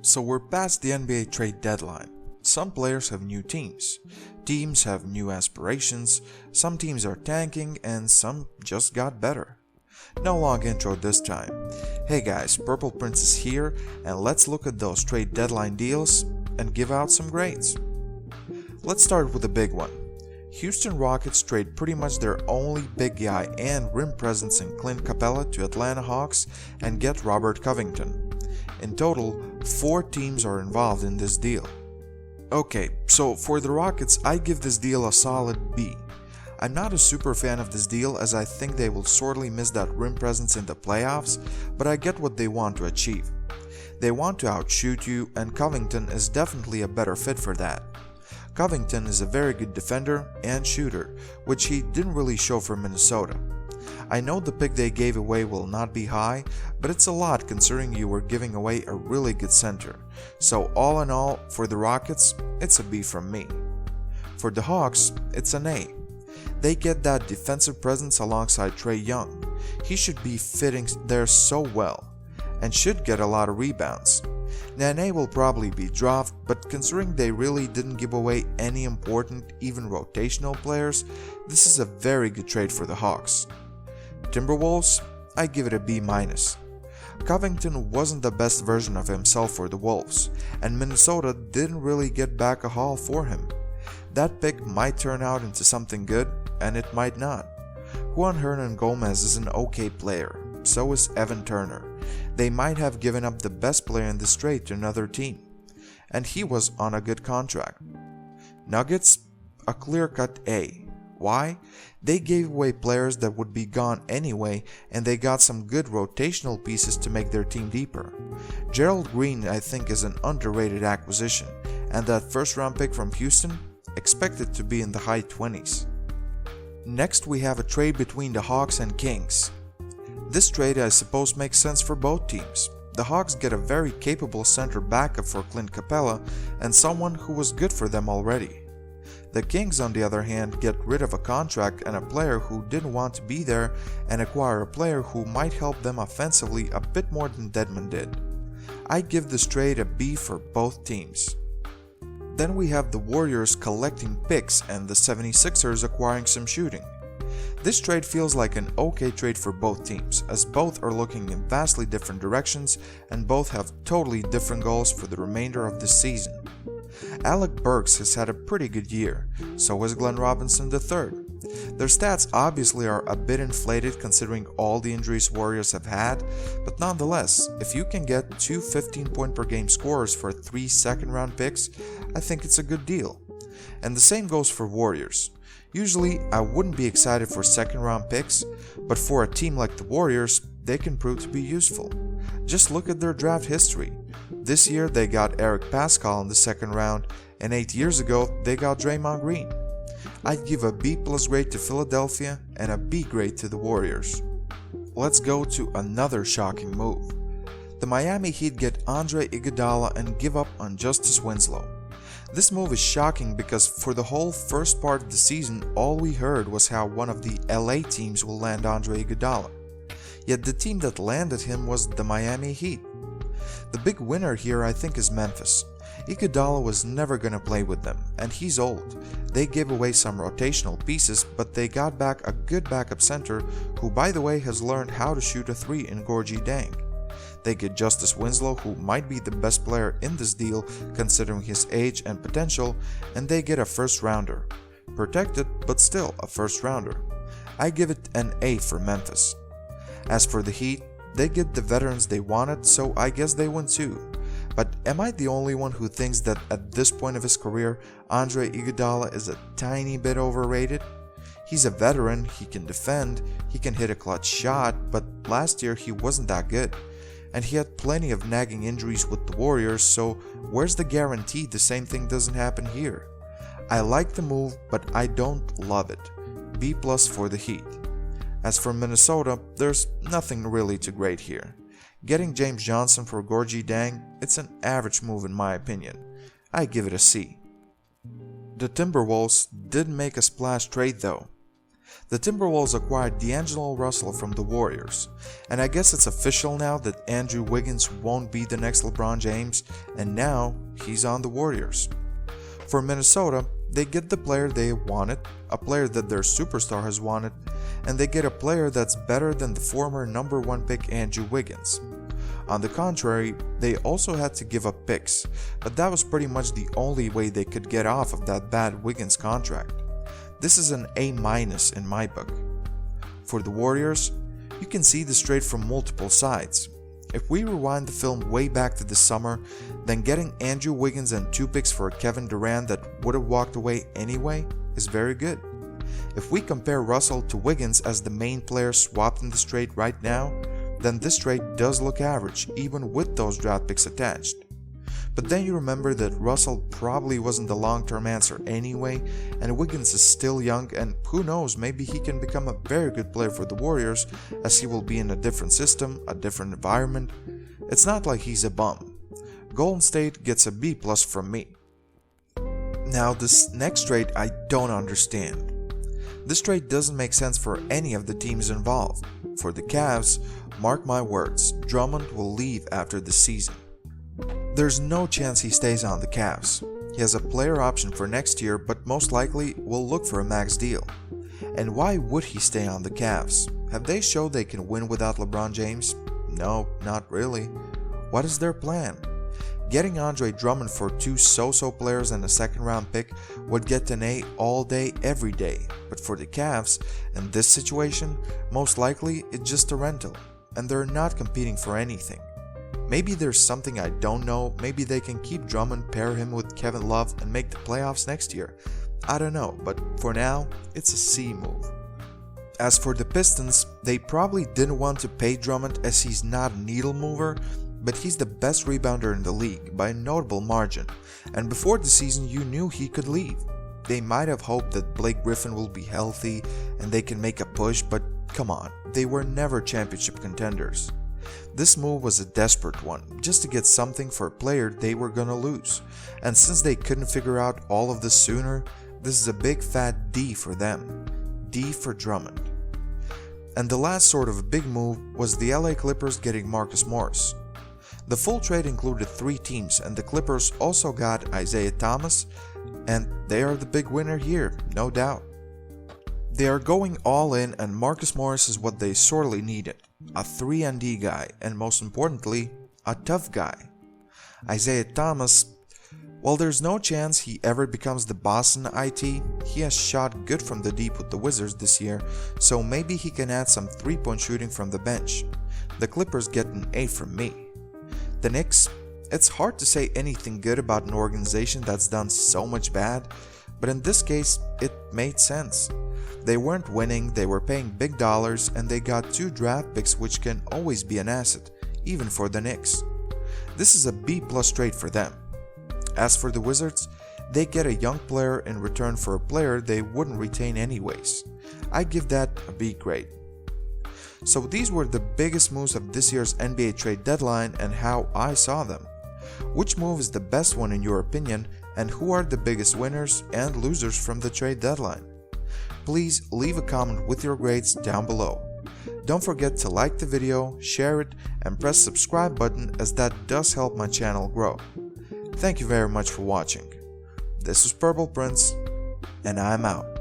So we're past the NBA trade deadline. Some players have new teams. Teams have new aspirations, some teams are tanking, and some just got better. No long intro this time. Hey guys, Purple Prince is here, and let's look at those trade deadline deals and give out some grades. Let's start with a big one. Houston Rockets trade pretty much their only big guy and rim presence in Clint Capella to Atlanta Hawks and get Robert Covington. In total, 4 teams are involved in this deal. Okay, so for the Rockets, I give this deal a solid B. I'm not a super fan of this deal as I think they will sorely miss that rim presence in the playoffs, but I get what they want to achieve. They want to outshoot you, and Covington is definitely a better fit for that. Covington is a very good defender and shooter, which he didn't really show for Minnesota. I know the pick they gave away will not be high, but it's a lot considering you were giving away a really good center. So all in all, for the Rockets, it's a B from me. For the Hawks, it's an A. They get that defensive presence alongside Trae Young. He should be fitting there so well, and should get a lot of rebounds. Nene will probably be dropped, but considering they really didn't give away any important, even rotational players, this is a very good trade for the Hawks. Timberwolves, I give it a B-. Covington wasn't the best version of himself for the Wolves, and Minnesota didn't really get back a haul for him. That pick might turn out into something good, and it might not. Juan Hernan Gomez is an okay player, so is Evan Turner. They might have given up the best player in this trade to another team, and he was on a good contract. Nuggets, a clear-cut A. Why? They gave away players that would be gone anyway, and they got some good rotational pieces to make their team deeper. Gerald Green, I think, is an underrated acquisition, and that first-round pick from Houston, expected to be in the high 20s. Next, we have a trade between the Hawks and Kings. This trade, I suppose, makes sense for both teams. The Hawks get a very capable center backup for Clint Capella and someone who was good for them already. The Kings, on the other hand, get rid of a contract and a player who didn't want to be there and acquire a player who might help them offensively a bit more than Dedmon did. I give this trade a B for both teams. Then we have the Warriors collecting picks and the 76ers acquiring some shooting. This trade feels like an okay trade for both teams, as both are looking in vastly different directions and both have totally different goals for the remainder of this season. Alec Burks has had a pretty good year, so has Glenn Robinson III. Their stats obviously are a bit inflated considering all the injuries Warriors have had, but nonetheless, if you can get 2 15-point per game scorers for 3 second-round picks, I think it's a good deal. And the same goes for Warriors. Usually, I wouldn't be excited for second-round picks, but for a team like the Warriors, they can prove to be useful. Just look at their draft history. This year, they got Eric Pascal in the second round, and 8 years ago, they got Draymond Green. I'd give a B+ grade to Philadelphia and a B grade to the Warriors. Let's go to another shocking move. The Miami Heat get Andre Iguodala and give up on Justice Winslow. This move is shocking because for the whole first part of the season, all we heard was how one of the LA teams will land Andre Iguodala. Yet the team that landed him was the Miami Heat. The big winner here I think is Memphis. Iguodala was never gonna play with them, and he's old. They gave away some rotational pieces, but they got back a good backup center who, by the way, has learned how to shoot a 3 in Gorgie Dang. They get Justice Winslow, who might be the best player in this deal considering his age and potential, and they get a first rounder. Protected, but still a first rounder. I give it an A for Memphis. As for the Heat, they get the veterans they wanted, so I guess they win too. But am I the only one who thinks that at this point of his career, Andre Iguodala is a tiny bit overrated? He's a veteran, he can defend, he can hit a clutch shot, but last year he wasn't that good. And he had plenty of nagging injuries with the Warriors, so where's the guarantee the same thing doesn't happen here? I like the move, but I don't love it. B+ for the Heat. As for Minnesota, there's nothing really to grade here. Getting James Johnson for Gorgie Dang, it's an average move in my opinion. I give it a C. The Timberwolves did make a splash trade though. The Timberwolves acquired D'Angelo Russell from the Warriors, and I guess it's official now that Andrew Wiggins won't be the next LeBron James, and now he's on the Warriors. For Minnesota, they get the player they wanted, a player that their superstar has wanted, and they get a player that's better than the former number 1 pick Andrew Wiggins. On the contrary, they also had to give up picks, but that was pretty much the only way they could get off of that bad Wiggins contract. This is an A- in my book. For the Warriors, you can see this trade from multiple sides. If we rewind the film way back to the summer, then getting Andrew Wiggins and 2 picks for Kevin Durant that would have walked away anyway is very good. If we compare Russell to Wiggins as the main player swapped in this trade right now, then this trade does look average even with those draft picks attached. But then you remember that Russell probably wasn't the long-term answer anyway, and Wiggins is still young, and who knows, maybe he can become a very good player for the Warriors as he will be in a different system, a different environment. It's not like he's a bum. Golden State gets a B+ from me. Now this next trade I don't understand. This trade doesn't make sense for any of the teams involved. For the Cavs, mark my words, Drummond will leave after the season. There's no chance he stays on the Cavs. He has a player option for next year, but most likely will look for a max deal. And why would he stay on the Cavs? Have they showed they can win without LeBron James? No, not really. What is their plan? Getting Andre Drummond for 2 so-so players and a second-round pick would get an A all day, every day. But for the Cavs, in this situation, most likely it's just a rental, and they're not competing for anything. Maybe there's something I don't know, maybe they can keep Drummond, pair him with Kevin Love and make the playoffs next year. I don't know, but for now, it's a C move. As for the Pistons, they probably didn't want to pay Drummond as he's not a needle mover, but he's the best rebounder in the league by a notable margin, and before the season you knew he could leave. They might have hoped that Blake Griffin will be healthy and they can make a push, but come on, they were never championship contenders. This move was a desperate one, just to get something for a player they were gonna lose, and since they couldn't figure out all of this sooner, this is a big fat D for them. D for Drummond. And the last sort of big move was the LA Clippers getting Marcus Morris. The full trade included 3 teams, and the Clippers also got Isaiah Thomas, and they are the big winner here, no doubt. They are going all in, and Marcus Morris is what they sorely needed. A 3-and-D guy, and most importantly, a tough guy. Isaiah Thomas, well, there's no chance he ever becomes the boss in IT. He has shot good from the deep with the Wizards this year, so maybe he can add some 3-point shooting from the bench. The Clippers get an A from me. The Knicks, it's hard to say anything good about an organization that's done so much bad, but in this case, it made sense. They weren't winning, they were paying big dollars, and they got 2 draft picks, which can always be an asset, even for the Knicks. This is a B+ trade for them. As for the Wizards, they get a young player in return for a player they wouldn't retain anyways. I give that a B grade. So these were the biggest moves of this year's NBA trade deadline and how I saw them. Which move is the best one in your opinion, and who are the biggest winners and losers from the trade deadline? Please leave a comment with your grades down below. Don't forget to like the video, share it, and press subscribe button as that does help my channel grow. Thank you very much for watching. This was Purple Prince, and I'm out.